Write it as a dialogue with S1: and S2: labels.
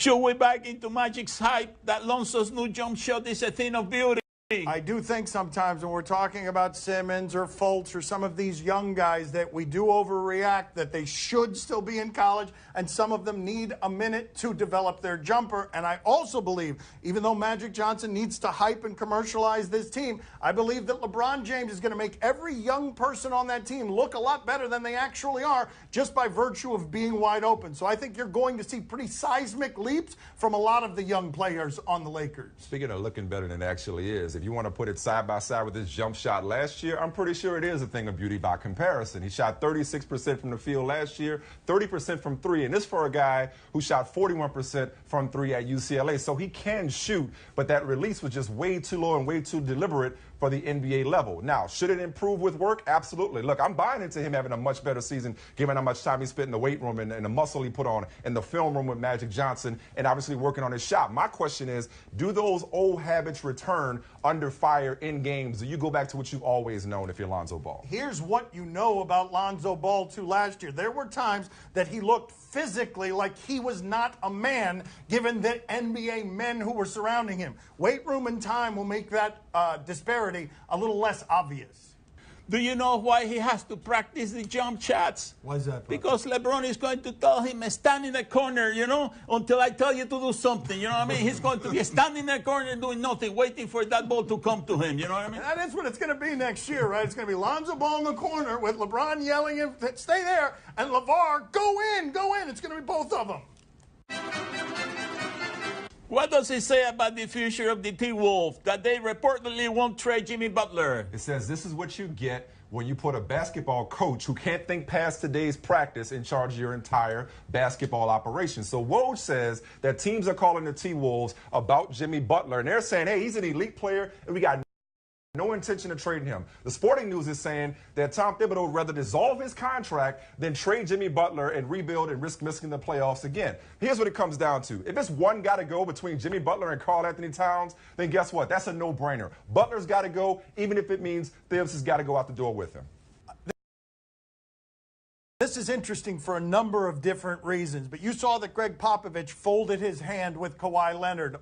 S1: Should we back into Magic's hype that Lonzo's new jump shot is a thing of beauty?
S2: I do think sometimes when we're talking about Simmons or Fultz or some of these young guys that we do overreact, that they should still be in college, and some of them need a minute to develop their jumper. And I also believe, even though Magic Johnson needs to hype and commercialize this team, I believe that LeBron James is going to make every young person on that team look a lot better than they actually are just by virtue of being wide open. So I think you're going to see pretty seismic leaps from a lot of the young players on the Lakers.
S3: Speaking of looking better than it actually is, if you want to put it side by side with his jump shot last year, I'm pretty sure it is a thing of beauty by comparison. He shot 36% from the field last year, 30% from three, and this for a guy who shot 41% from three at UCLA. So he can shoot, but that release was just way too low and way too deliberate for the NBA level. Now, should it improve with work? Absolutely. Look, I'm buying into him having a much better season, given how much time he spent in the weight room and the muscle he put on in the film room with Magic Johnson, and obviously working on his shot. My question is, do those old habits return under fire in games? Do you go back to what you've always known if you're Lonzo Ball?
S2: Here's what you know about Lonzo Ball, too, last year. There were times that he looked physically like he was not a man, given the NBA men who were surrounding him. Weight room and time will make that disparity a little less obvious.
S1: Do you know why he has to practice the jump shots?
S2: Why is that?
S1: Because LeBron is going to tell him, stand in the corner, until I tell you to do something. You know what I mean? He's going to be standing in the corner doing nothing, waiting for that ball to come to him. You know what I mean?
S2: That is what it's going to be next year, right? It's going to be Lonzo Ball in the corner with LeBron yelling, stay there, and LeVar, go in, go in. It's going to be both of them.
S1: What does it say about the future of the T-Wolves? That they reportedly won't trade Jimmy Butler.
S3: It says this is what you get when you put a basketball coach who can't think past today's practice in charge of your entire basketball operation. So Woj says that teams are calling the T-Wolves about Jimmy Butler, and they're saying, hey, he's an elite player, and we got no intention of trading him. The Sporting News is saying that Tom Thibodeau would rather dissolve his contract than trade Jimmy Butler and rebuild and risk missing the playoffs again. Here's what it comes down to. If it's one got to go between Jimmy Butler and Karl Anthony Towns, then guess what? That's a no-brainer. Butler's got to go, even if it means Thibs has got to go out the door with him.
S2: This is interesting for a number of different reasons, but you saw that Greg Popovich folded his hand with Kawhi Leonard.